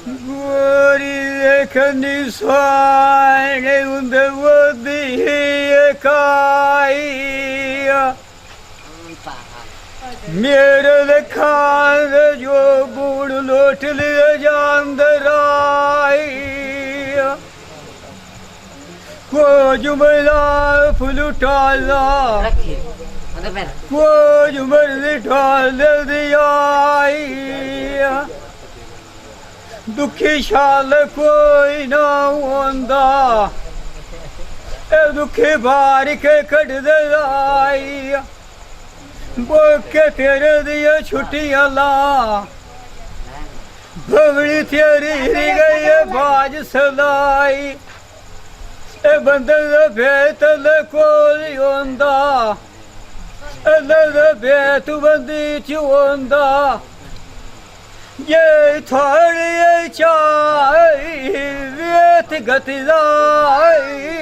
गोरी देखनी स्वाने उन्दे वदी काई मेरे देखान जो गुड़ लोट लिया जानदराई को जुमला फुलुटाला को जुमल ढाल दियाई दुखी शाल कोई ना होंदा दुखी बार के कट दलाई बोके तेरे दिए छुट्टियां ला भवड़ी तेरी हिरी गई बाज सलाई ए बंदे बेतल कोई होंदा बेत बंदी च होंदा ये थोड़ी चाई वेत गतिदाई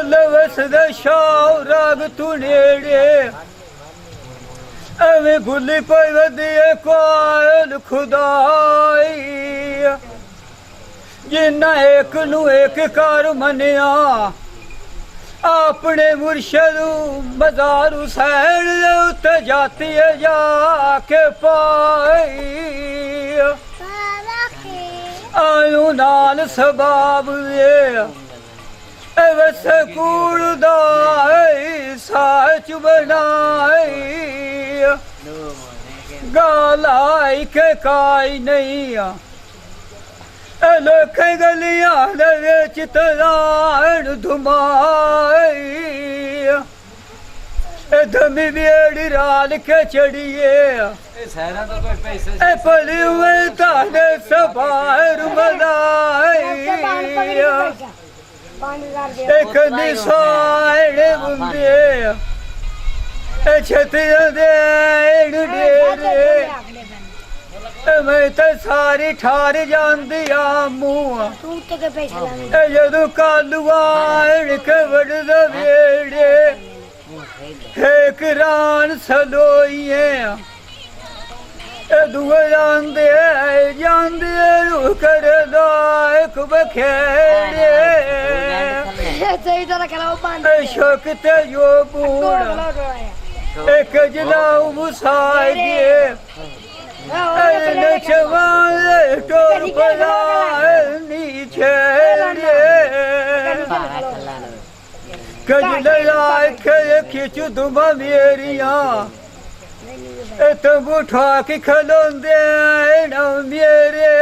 लवस दशाव राग तू नेड़े एवें भुली पई वदिए कोयल खुदाई जिन्ना एक नू एक कर मनिया अपने मुर्शद मज़ार हुसैन उत्ते जाती है जाके पाई आयू नाल सबाब वस कूड़ साच बनाई गालाई के काई नहीं लोक गलियां दे विच तलाण धुमाई धमी बेड़ी राल के चढ़िए पली हुए ताने सबार बनाई एक निशाने बुंदे छतिया दे डेरे मैं तो सारी ठार जांदी मुँह जदू कालुआ के वड़द वेड़े एक रान सलोइए दुए जांदे कर दायक बखेड़े शोकते जो बूढ़ एक जलाऊ मुसाई नचवाले टोर पला नीचे कजला खिंचू दुमा मेरिया तुम उठा के खलोंदे न मेरे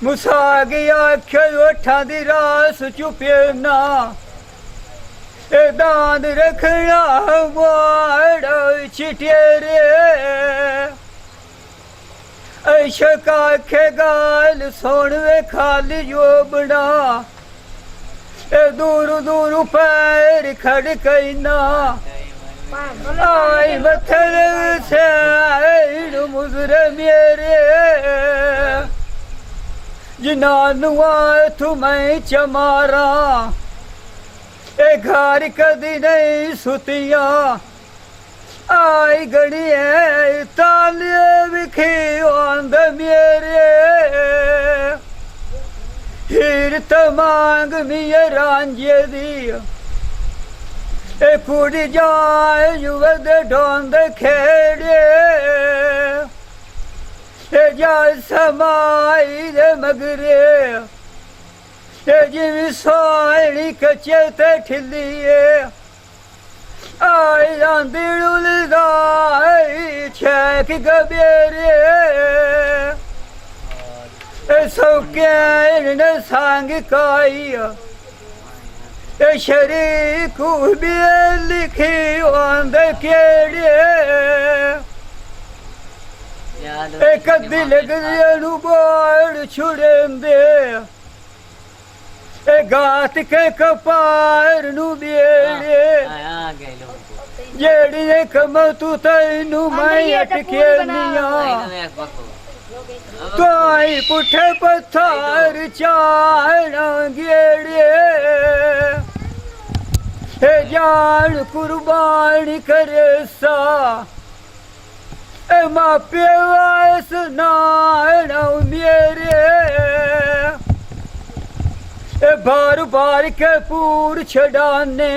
मुसागी आख्या ओठा दी रास चुपे ना दांद रखना माड़ा चिटेरे शका के गाल सोन वे खाली जो बना दूर दूर पैर खड़कना आई मथर से मुजर मेरे जिनानुआ तुम्हें चमारा घर कदी नहीं सुतिया आई गड़ी है ताले विखी आंद मेरे हीर तमांग मिया रांझे दी कुड़ी जाए युवद ढोंद खेड़े जा समाई दे मगरे जिमी सोनी कच्चे ते ठिलिए आई आंदी उलदाई छेक गबेरे सौके न सांग काई शरीक भी लिखी आंद केड़े कदी लगदियां बोड़ छुड़ेंदे गात के कपार नू बेड़े जेड़ी कम तू तैनू मैं अटके निया तो आई पुठे पत्थर चाहना गेड़े जान कुर्बान करे सा ए मापे वायस नाना मेरे ए बार बार के पूर छड़ाने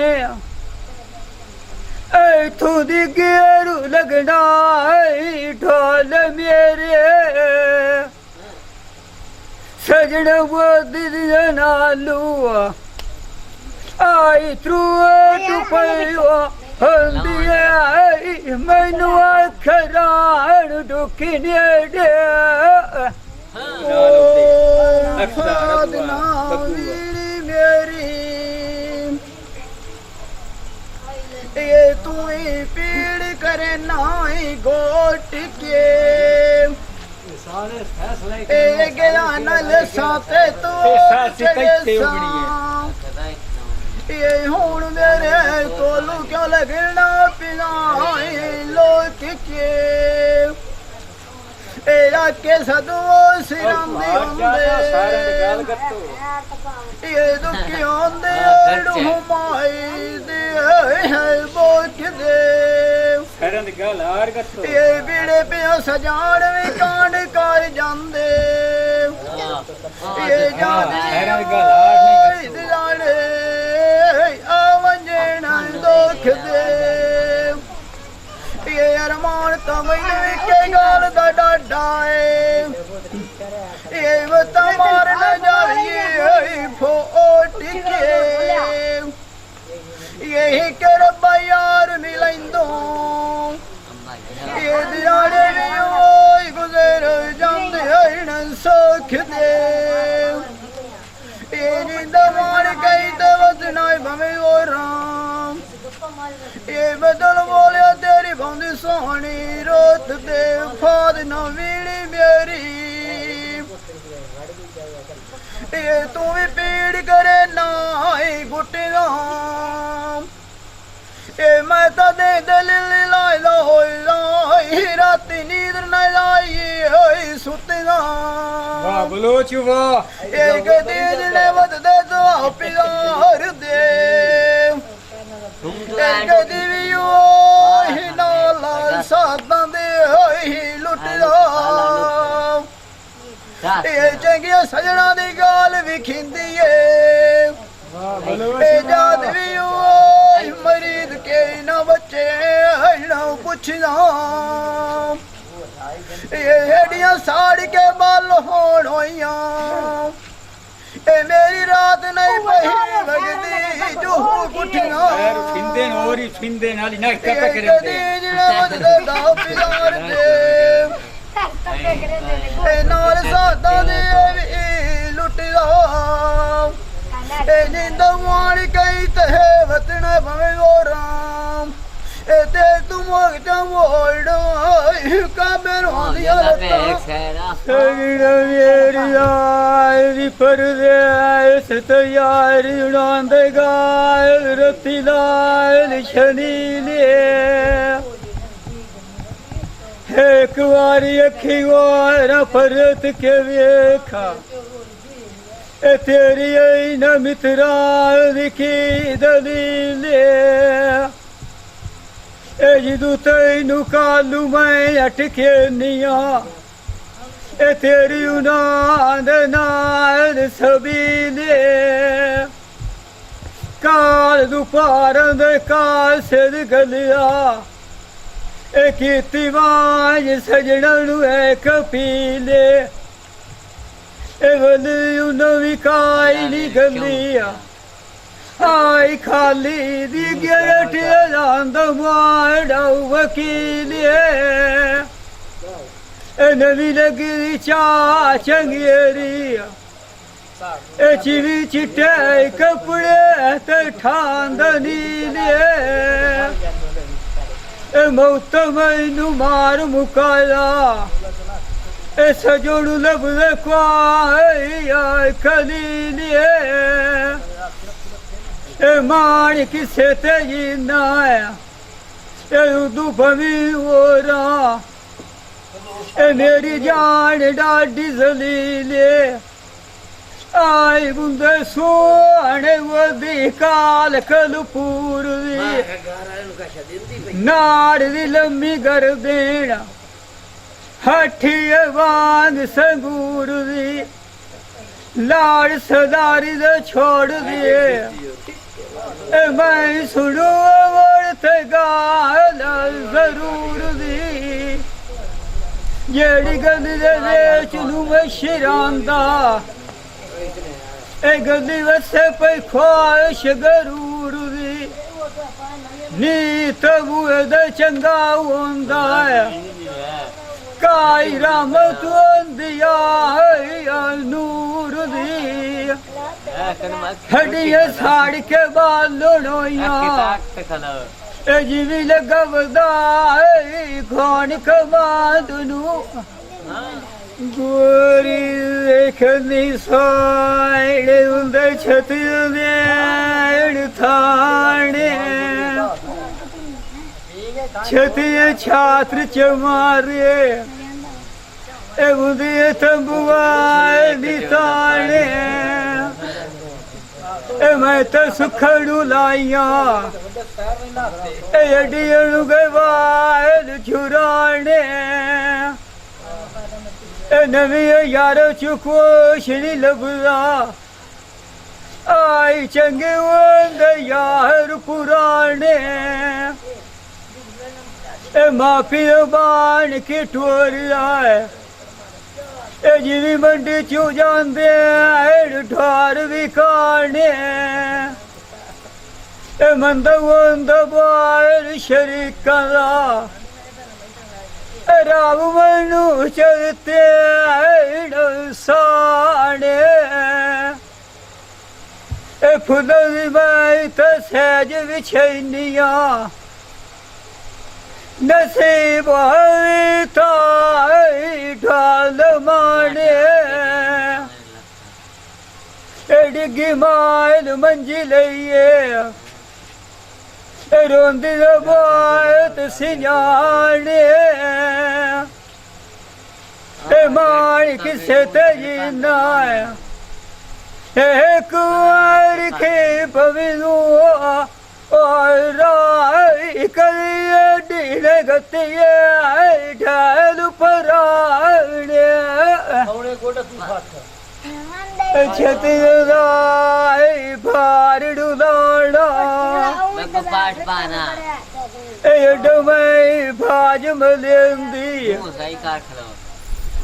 ए थोड़ी गेरू लगना ढोल मेरे सजन वो दिल नालू आई थ्रू टू पैवा हंदिया मैनू खरान दुखी नेड़े मेरी ये तू ही पीड़ करे नाई गोट के गया नल साथे तो ये हुण मेरे कोलू क्यों लगना पिना लोक के एरा के सदो सिरम ये दुखी होंदे हुमाई दे है बोक दे ये बीड़े पे सजान भी कांड कर जांदे ये जाने आवंजना दुख दे ये अरमान तमैन के गाल दा डाडा ये बता मार न जाइए फोट के यही कर यार मिलैंदो ये दियाड़े भी ओए गुजर जांदे हन सुख दे ये जिंद मार गई ते वदनाई भवे ओ राम ये बदल बोलिया तेरी बंदी सोहनी रोत दे फाद न वीड़ी मेरी ये तू भी पीड़ करे ना गुटिया ए मैं तो दे दिल लाई लाई रात नींद न लाई होई सुतगा वाह बोलो चुवा एक दिन ने वद दे तो प्यार दे एक दिवियो ही नाला सादां दे होई लुटदा ए चंगिया सजना दी गाल विखिंदी ए जाद भी मरीद के न बच्चे न पुछदा ये हेडियां साड़ के बाल होण होइयां ए मेरी रात नहीं पही लगदी जो कुठियां फिंदे होरी फिंदे नाली ना कप करे दे दा प्यार दे ए नाल सादा दे लुटदा ए नींद मार गई ते वतन भवे ओ राम ए ते तुम मोड़ का मेरो दिया मेरी आई पर दे तैयार उड़ांद गाल रती लाल शनी ले एक बारी अखी वारा परत के वेखा ए तेरी आई न मित्रा दिखी दलीले ए जिदू तैनू कालू मैं अटके निया ए तेरी उनाद नाल सबीले काल दुपारन दे काल सिर गलिया ए कीती वाज सजणा नू ए कपीले नवी काई नी गलिया आई खाली दी गेट लांद माड़ा वकीलिए नवी लगी चा चंगेरिया ए चिवी चिट्टे कपड़े ते ठांद नीलिए ए मौत मैनू मार मुकाया ए सजोड़ू लभदे क्वाई खलीलिए ए मान किसे ते जीना ए उदू भवी ओरा ए मेरी जान डाडी जलीले आई बुंदे सोने वदी काल कलपूर दी नाड़ दी लम्मी कर देना हाथी वांग संगूर दी लाड़ सदारी दे छोड़ दिए मैं सुनू वर्त गाल जरूर दी जेड़ी गंदी दे वेच नू मैं शिरांदा ए गंदी वसे पे ख्वाहिश गरूर दी नी तबुए दे चंगा होंदा है काई रहमत दिया नूर दी हड्डियां साड़ के बालोया जीवी लगवदा खान कमादनू गोरी देखनी साइड उंदे छती दे थाने छतिया छात्र चमारे उदे तंबुआ निताने मैं तो सुखड़ू लाइया अडियन गवाल छुराने नवी यार चुकोश नहीं लभदा आई चंगे वंद यार पुराने माफी बाण की टोर आए जिवी मंडी चू जाते ठार भी खाने मंद वंद बाल शरीका राव मनु चलते साने फुदल बाई तो सहज बिछनिया नसीब ढाल माने डिगी माल मंजिले रोंद बात सियाने मान किसे तजीना कुआर के पविनो और राय कलिए डीले गतिए ढाल पराने छतिराय भार डुलाना पाठ पाना डमई भाज मलेंदी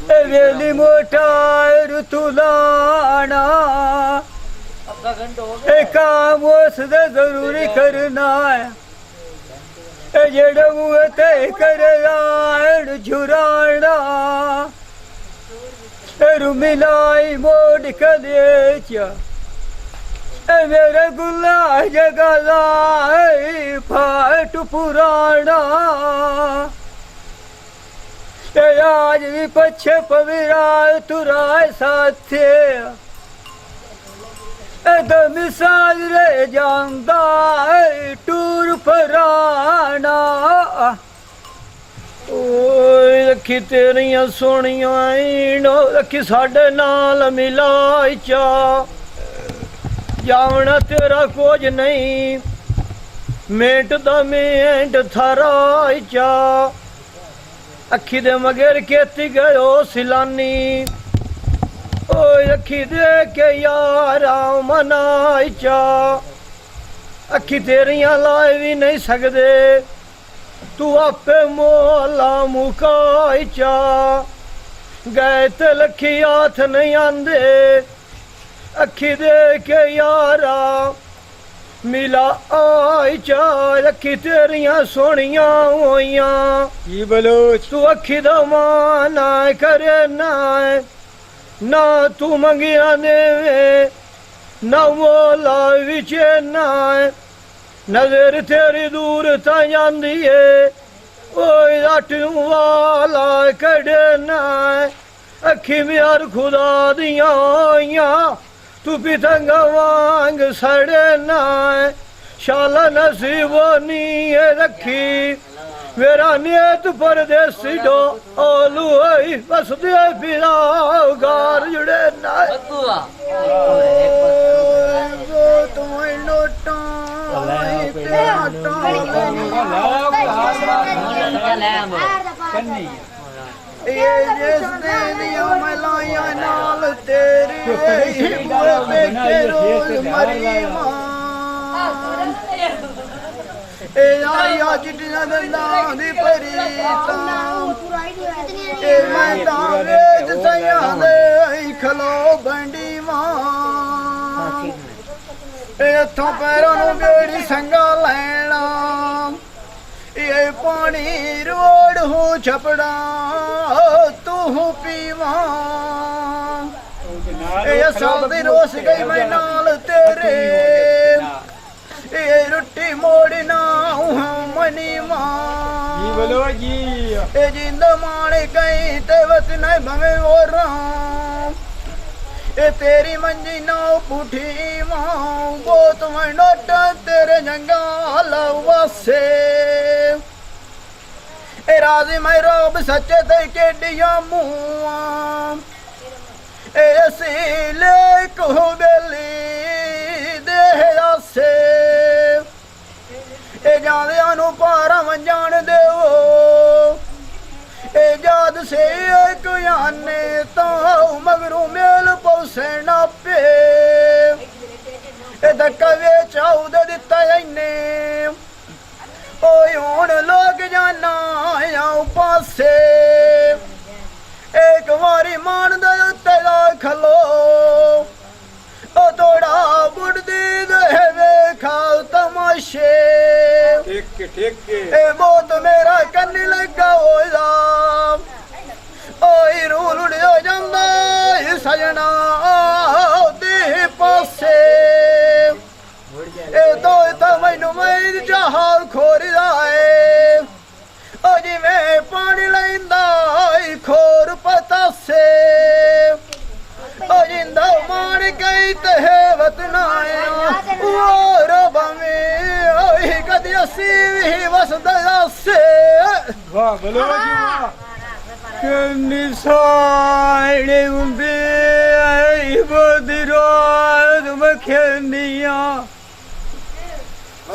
वेली मोटार तुलाना काम उसदा जरूरी करना है जेड़ा मुँह तय कर झुराना रुमिलाई मोड़ कलेच मेरा गुल्ला जगला फाट पुराना आज भी पछे पविरा तुराय साथे मिसाल रे जांदा टूर पराना रखी तेरिया सोनिया रखी साडे नाल मिलाई चा जावना तेरा कुछ नहीं मेट दा मेंट थारा चा अखी दे मगर केती गयो सिलानी अखी दे के यारा मनाई चा अखी तेरिया लाए भी नहीं सकदे तू आपे मोला मुकाई चा गए ते लखी हाथ नहीं आंदे अखी दे के यारा मिला आई चा अखी तेरिया सोनिया होइया जी बलोच तू अखी दा माना करे ना तू मंगिया देवे ना मोला विचे ना नजर तेरी दूर तांदी है अट वाला कड़े ना अखी म्यार खुदा दिया तू पितंग वांग सड़े ना शाला नसीब नहीं रखी मेरा नियत परदेसी डो ओलू बस दे फिरा गार जुड़े ना तुम्हें लोटा ਇਹ ਜਿਸ ਦੇ ਦੀਆਂ ਮਲਾਈਆਂ ਨਾਲ ਤੇਰੇ ਬੂਹੇ ਵੇਖੇ ਰੋਜ਼ ਮਰੀ ਮਾਂ ਇਹ ਆਇਆ ਚਿੱਟੀਆਂ ਦੰਦਾਂ ਦੀ ਪਰੀ ਤਾਂ ਇਹ ਮੈਂ ਤਾਂ ਵੇਚ ਸਈਆਂ ਦੇ ਖਲੋ ਬੰਡੀ ਮਾਂ ਇੱਥੋਂ ਪੈਰਾਂ ਨੂੰ ਬੇੜੀ ਸੰਗਾ ਲੈਣਾ ਇਹ ਪਾਣੀ ਰੋੜ ਹੋ ਛਪੜਾ ਤੂੰ ਪੀਵਾ ਇਹ ਸਾਲ ਦੀ ਰੋਸ ਗਈ ਮੈਂ ਨਾਲ ਤੇਰੇ ਇਹ ਰੁੱਟੀ ਮੋੜਨਾ ਮਨੀ ਮਾਂ ਜੀ ਬੋਲੋ ਜੀ ਇਹ ਜਿੰਦ ਮਾਣੇ ਗਈ ਤੇ ਵਤ ਨਹੀਂ ਭਵੇਂ ਹੋਰਾਂ ਇਹ ਤੇਰੀ ਮੰਜੀ ਨਾ ਪੁੱਠੀ ਮਾਂ ਬਹੁਤ ਮੈਂ ਨੋਟ ਤੇਰੇ ਜੰਗਾਲ ਵਾਸੇ ਇਹ ਰਾਜ਼ੀ ਮੈਂ ਰੱਬ ਸੱਚੇ ਤੇ ਕਿੱਡੀਆਂ ਮੂਆਂ ਇਹ ਸੀ ਲੈ ਕੋ ਬੇਲੀ ਦੇ ਆਸੇ ਇਹ ਜਾਂਦਿਆਂ ਨੂੰ ਪਾਰਾਂ ਜਾਣ ਦਿਓ ਇਹ ਜਾਦ ਸੇ ਇੱਕ ਆਨੇ ਤਾਂ ਮਗਰੂ ਮੇਲ ਪੌਸੇ ਨਾ ਪੇ ਇਹ ਧੱਕਾ ਵੇਚ ਆਉਦ ਦਿੱਤਾ ਇਹਨੇ ਓਏ ਹੁਣ ਲੋਕ ਜਾਨਾ ਆਉ ਪਾਸੇ ਇੱਕ ਵਾਰੀ ਮਾਨ ਦੇ ਉੱਤੇ ਦਾ ਖਲੋ ਉਹ ਤੋੜਾ ਬੁੱਢਦੀ ਦੇ ਵੇਖਾ ਤਮਾਸ਼ੇ ਠੀਕ ਇਹ ਬਹੁਤ ਮੇਰਾ ਕੰਨ ਲੱਗਾ ਹੋਇਆ ਓਏ ਰੂਲ ਉੜਿਆ ਜਾਂਦਾ ਸਜਣਾ ਦੇ ਪਾਸੇ ਇਹ ਤਾਂ ਮੈਨੂੰ ਮੈਂ ਜਹਾਲ ਖੋਰਦਾ ਏ ਓ ਜਿਵੇਂ ਪਾਣੀ ਲੈਂਦਾ ਖੋਰ ਪਤਾਸੇ ਓ ਜਿੰਦਾ ਮਾਰ ਗਈ ਤੇ ਵਤਨਾ ਓ ਰਬਾਵੇਂ ਓਏ ਕਦੀ ਅਸੀਂ ਵੀ ਵਸਦਾ ਸੇ ਵਾਹ ਬੋਲੋ ਜੀ ਵਾਹ ਕਿੰਨੀ ਸਾਈੜੇ ਹੁੰਦੇ ਆਈ ਬਦਰਾਦ ਮਖਨੀਆਂ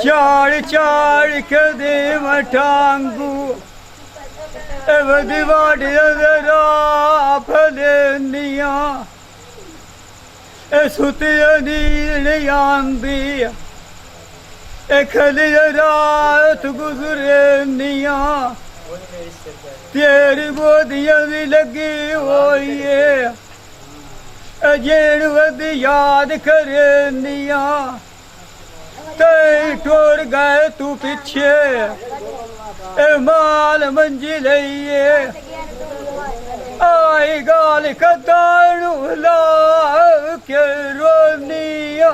ਚਾੜ ਕਦੇ ਮਟਾਂਗੂ ਇਹ ਵਦੀ ਵਾੜੀ ਜ਼ਰਾ ਫਲਨੀਆਂ ਇਹ ਸੁਤਿਆ ਨੀਲ ਆਂਦੀ ਇਹ ਖਲੀ ਰਾਤ ਗੁਜ਼ਰਨੀਆਂ ਤੇਰੀ ਬੋਦੀਆਂ ਦੀ ਲੱਗੀ ਹੋਈ ਏ ਅਜੇੜ ਵਦ ਯਾਦ ਕਰਨੀਆਂ ਤੇ ਟੁਰ ਗਏ ਤੂੰ ਪਿੱਛੇ ਇਹ ਮਾਲ ਮੰਜੀ ਲਈਏ ਆਈ ਗਾਲ ਕਦਾਂ ਨੂੰ ਲਾ ਕੇ ਰੋਨੀਆਂ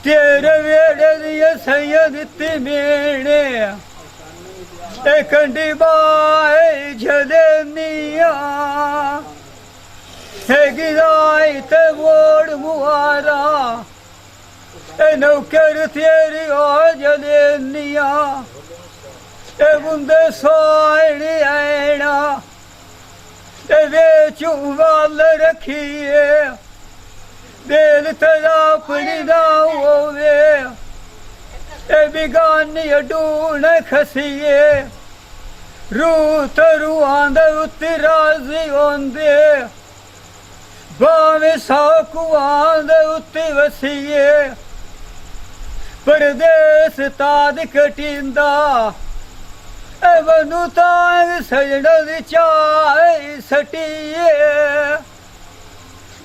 ਤੇਰੇ ਵੇੜੇ ਦੀ ਸਈਆ ਦਿੱਤੀ ਮੇਣੇ ਇਹ ਕੰਡੀ ਬਾਏ ਜਲਨੀਆਂ ਹੈ ਗਿਰਾਈ ਤੇ ਮੋੜ ਮੁਹਾਰਾ ਇਹ ਨੌਕਰ ਤੇਰੀ ਹੋ ਜਲਨੀਆਂ ਇਹ ਬੁੰਦੇ ਸੋਹਣੇ ਆਣਾ ਇਹ ਵੇਚੂ ਵੱਲ ਰੱਖੀਏ ਦਿਲ ਤੇਰਾ ਆਪਣੀ ਨਾ ਹੋਵੇ ਇਹ ਬਿਗਾਨੀ ਅਡੂਣ ਖਸੀਏ ਰੂਹ ਤਰੂਆਂ ਦੇ ਉੱਤੇ ਰਾਜ਼ੀ ਹੁੰਦੇ ਭਾਵੇਂ ਸਾਕੂਆਂ ਦੇ ਉੱਤੇ ਵਸੀਏ ਪਰਦੇਸ ਤਾਦ ਕਟਿੰਦਾ ਇਹ ਬਨੂ ਤਾਂ ਸਜਣਾ ਦੀ ਚਾਹ ਸਟੀਏ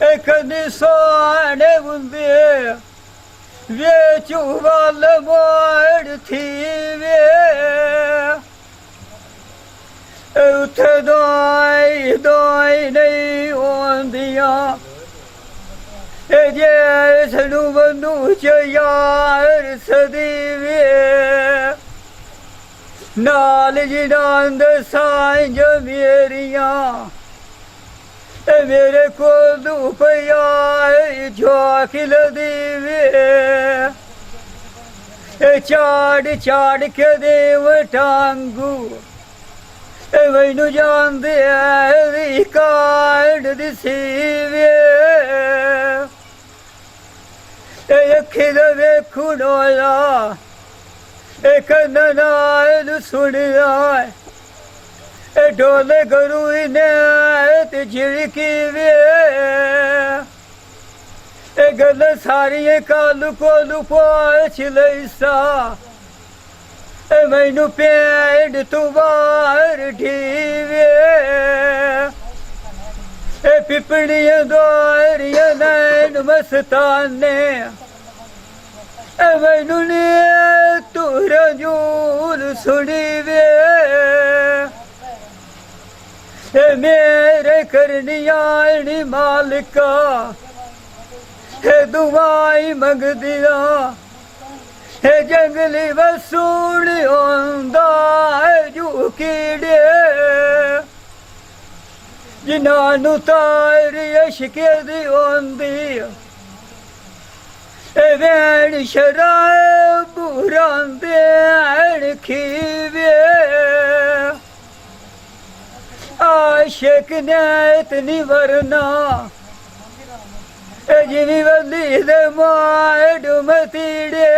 ਇਹ ਕਦੀ ਸੋਹਣੇ ਹੁੰਦੇ ਵੇਚੂ ਵੱਲ ਮੋੜ ਥੀਵੇ ਉੱਥੇ ਦੋਈ ਨਹੀਂ ਆਉਂਦੀਆਂ ਇਹ ਜੇ ਸਨੂੰ ਬੰਦੂ ਚ ਯਾਰ ਸਦੀਵੇ ਨਾਲ ਜਿਨਾਂ ਦੇ ਸਾਂਝ ਮੇਰੀਆਂ ਇਹ ਮੇਰੇ ਕੋਲ ਦੁਪਿਆ ਝਾਕਿਲ ਦੀਵੇ ਇਹ ਚਾੜ ਕੇ ਦੇਵ ਟਾਂਗੂ ਇਹ ਮੈਨੂੰ ਜਾਂਦੇ ਐ ਕਾੜ ਦੀ ਸੀਵੇ ਇਹ ਅੱਖੀ ਦਾ ਵੇਖੂ ਨੋਲਾ ਇਹ ਕੰਨਾਂ ਨਾਲ ਸੁਣਿਆ ढोल गुरु ने ते झिड़की वे गल सारी कालू कोलू पोछ लैसा मैनू पेड़ तू बाहर ढीवे पिपड़ियां दोरियां नैन मस्ताने मैनू ने तू रजूल सुनी वे मेरे करनियाणी मालिका दुआई मंग दिया जंगली वसूल होंदा जू कीड़े जिन्हां तारी अशके दी होंदी वैन शराब बुरांदे खीवे आशिक ने इतनी वरना जिनी वली दे माड मतीड़े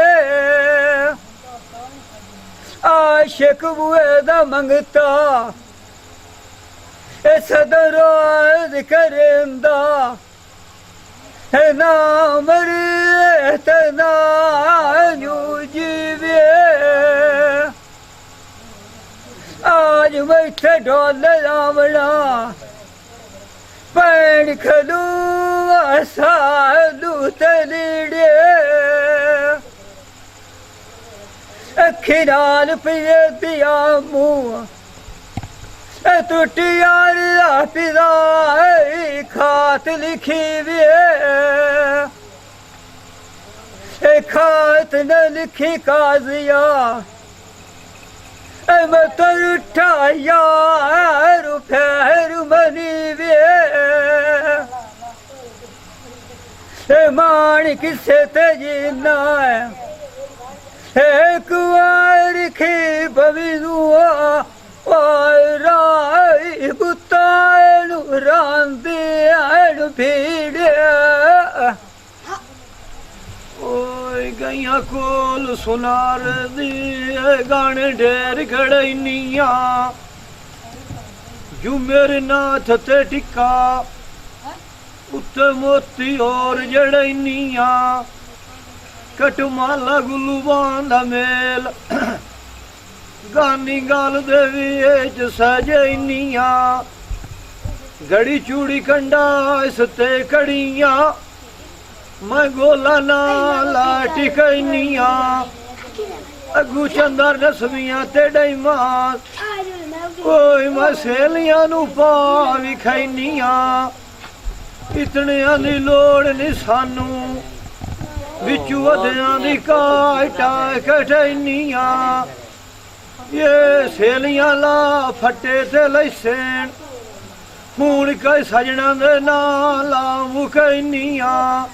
आशिक बुए दा मंगता सदरोज करेंदा ना मरे तना जीवे आज बैठे ढोल लावना पैन खलू सालू तलीड़े अखी नाल पिए दिया मुँह टुटियार पिता खात लिखी वे खात न लिखी काजिया मैं तो उठाया रुपैर मनी वे मान किसे तेजीना कुआर खी बविदुआ राई बुतानु रांदे भीड़े ओए गैया कोल सुनार दी गाने ढेर खड़ैनिया जू मेरे नाथ ते टिका उत्ते मोती और जड़ैनिया कटमाला गुलू बांधा मेल गानी गाल देवी सजैनिया घड़ी चूड़ी कंडा इसते कड़िया मैं गोला नाला टिकैनिया अगू चंदर नसमिया ते डैमा ओए मैं सहेलियां नू पा विखैनिया इतनियां दी लोड़ नी सानू विचू अधियां दी काटा कटैनिया ये सहेलियां ला फटे ते लैसेन हूं कई सजना दे नाला मुकैनिया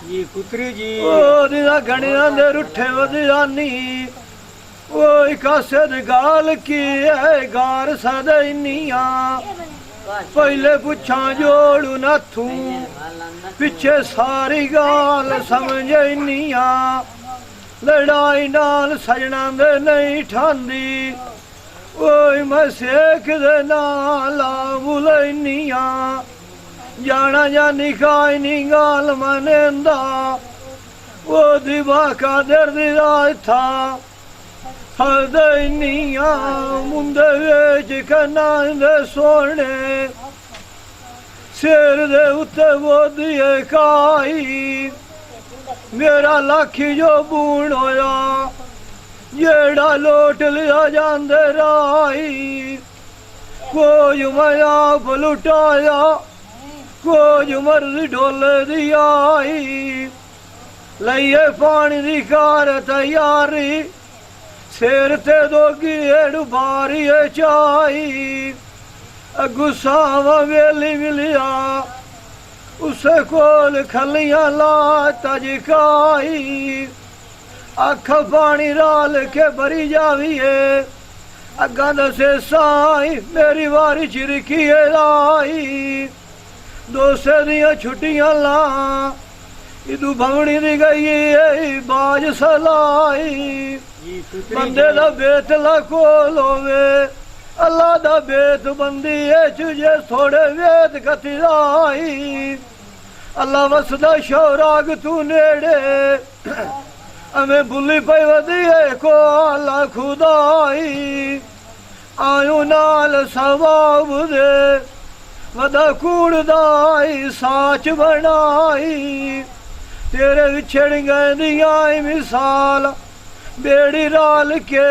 जी पुत्री जी ओ गणिया दे रुठे वधियानी ओ कासे दे गाल की है गार सदैनिया पहले पुछा जोड़ू नाथू पिछे सारी गाल समझैनिया लड़ाई नाल सजना दे नहीं ठांदी ओए मैं सेख दे नाला बुलैनिया जाना जानी खाई नी गाल मनेंदा ओ दिवा का दर्द राज था हदैनिया मुंदे वेच कन्ना दे सोने सिर दे उत्ते बोदिए काई मेरा लाखी जो बूण होया जेड़ा लोट लिया जांदे राई कोई मैं आप लुटाया कोई मर्जी ढोले दी आई लइए पानी दी कार तैयारी सिर ते दोगी एड़ू बारी चाई गुस्सा वेली मिलिया उसे कोल खलियां ला तजकाई अख पानी राल के भरी जाविए अगा दसे साई मेरी वारी चिरकी लाई दोसे दियां छुट्टियां ला इदू भवनी दी गई बाज सलाई बंदे दा बेतला कोल होवे अल्लाह दा बेत बंदी जे थोड़े वेद कथिराई अल्लाह वसदा शौराग तू नेड़े हमें बुली पई वधिए को अल्लाह खुदाई आयु नाल सवाब दे वदा कूड़दाई साच बनाई तेरे विछड़ गए दिया मिसाल बेड़ी राल के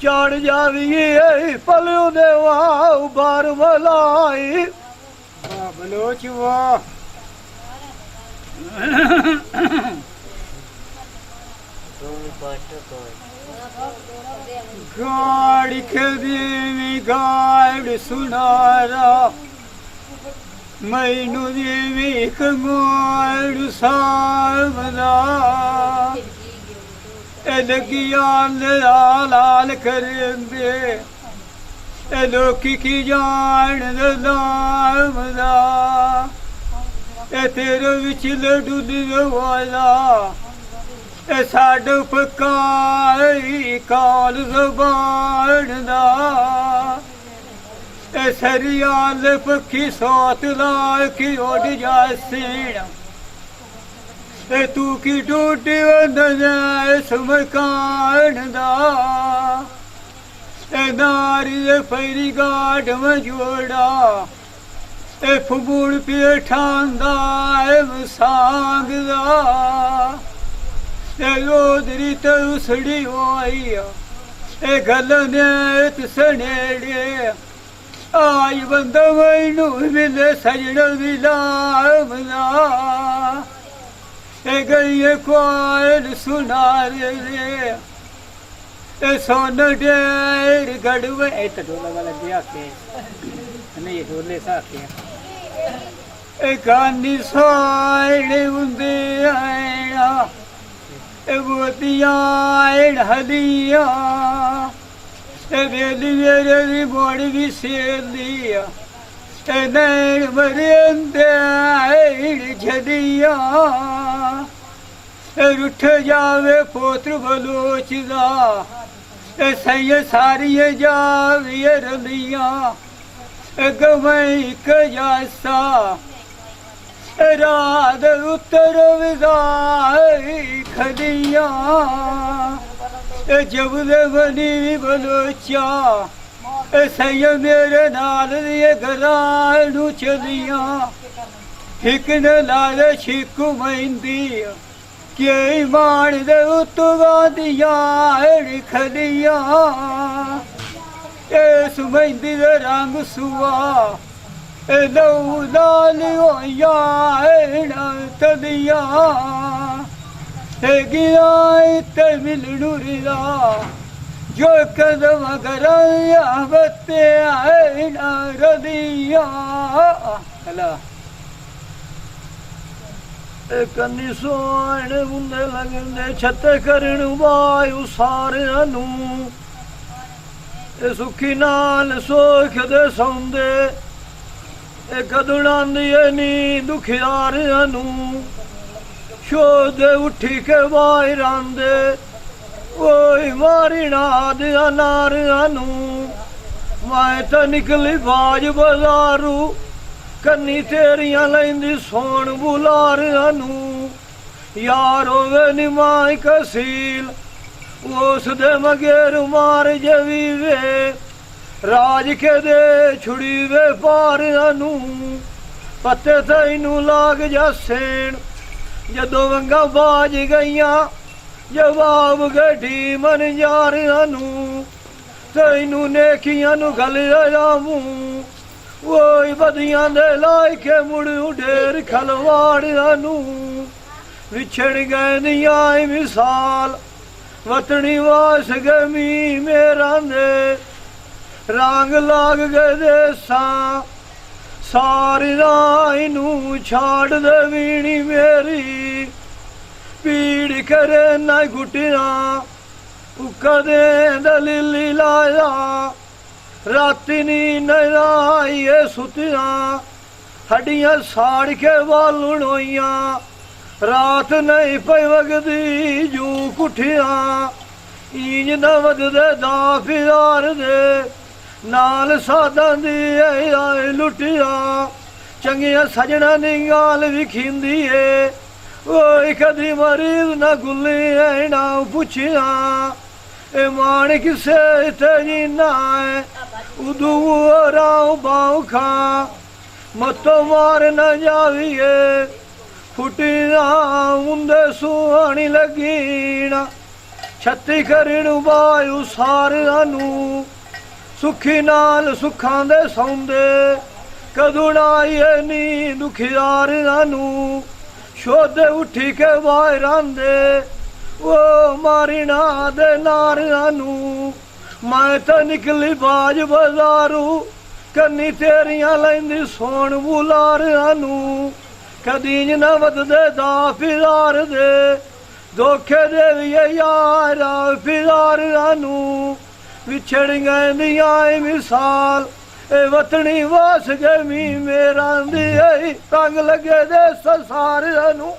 चढ़ जावी पलू दे वाह बार मलाई बलोच वाह गाड़ी देवी गाड़ सुनारा मैनू देवी कंगाड़ सावदा लगिया लाल करेंदे लोकी की जान दामदा तेरे विच लड्डू दिवाला साडू पकाई काल ज़बान दा सरियाल पखी सौत ला की उड़ जा सेना तू की टूटी मकान दा नारी पैरी गाड में जोड़ा फबूड़ पे ठांदा सांग दा लोदरी तो उसड़ी होई गल ने सनेड़े आई बंदा मैनू मिले सजन दिलामदा गई कोयल सुना रे सोन डेर गड़वे ढोला वाला दिया के नहीं ये ढोले साथे कानी सोने उंदे आया गोतिया हलिया बेली मेरे बोड़ी भी सेल दिया नैन मरेंदे झलिया रुठ जावे पोत्र बलोचदा सही सारिया जावे रलिया गवई कजासा रात उत्तर विदाई खलिया जब बनी बलोचा सही मेरे नाल गरानू चलिया हिक न लाल छिक मैंदी के मान दे उतवा दिया खलिया इस मैंदी दे रंग सुआ लऊ लाल होया तलिया गया ते मिलनू रिदा जो कदम कराया बत्ते रदिया कन्नी सोने बुंदे लगदे छत्ते करन वायु सारियां सुखी नाल सोख दे सौंदे कदुणांदी नी दुखियारियां शोदे उठी के बाहरांदे ओए मारी नाद अनारियां मैं तो निकली बाज बाजारू कन्नी तेरियां लैंदी सोन बुलारियां यार होवे नी माई कसील उस दे मगेर मार जवी वे राज के दे छुड़ी वे पारियां पत्ते तैनू लाग जा सेन जदों वंगा बाज गईयां जवाब गढ़ी मन जारियां तैनू नेकियां गल आमू ओए बदियां दे लाई के मुड़ ढेर खलवाड़ियां विछड़ गए दिया मिसाल वतनी वास गमी मेरा दे रंग लाग गए देसा सारी राई नू छाड़ दे वीणी मेरी पीड़ करे न घुटिया कदे दलीली लाया राती नी नाइए सुतिया हड्डियां साड़ के बालून होइया रात नहीं पई वगदी जू कुठिया इंज न वददे दा फिरार दे नाल साधां दी आए लुटिया चंगिया सजना दी गाल विखींदी है ओए कदी मरीज न गुल्ली है ना पुछिया ए मान किसे ते जीना है उदू राव बाव खा मतो मार न जाविए फुटिया उंदे सुहानी लगीना छत्ती करण वायु सारियां सुखी नाल सुखां दे सौंदे कदुना ये नींद दुखियारियां शोधे उठी के वायरां दे ओ मारिना दे नारियां मैं तो निकली बाज बाजारू कन्नी तेरियां लैंदी सोन बुलारियां कदी न वधदे दा फिरार दे धोखे दे यारा फिरारियां विछड़ गए दियां मिसाल ए वतनी वास गमी मेरा दी तंग लगे दे संसार नू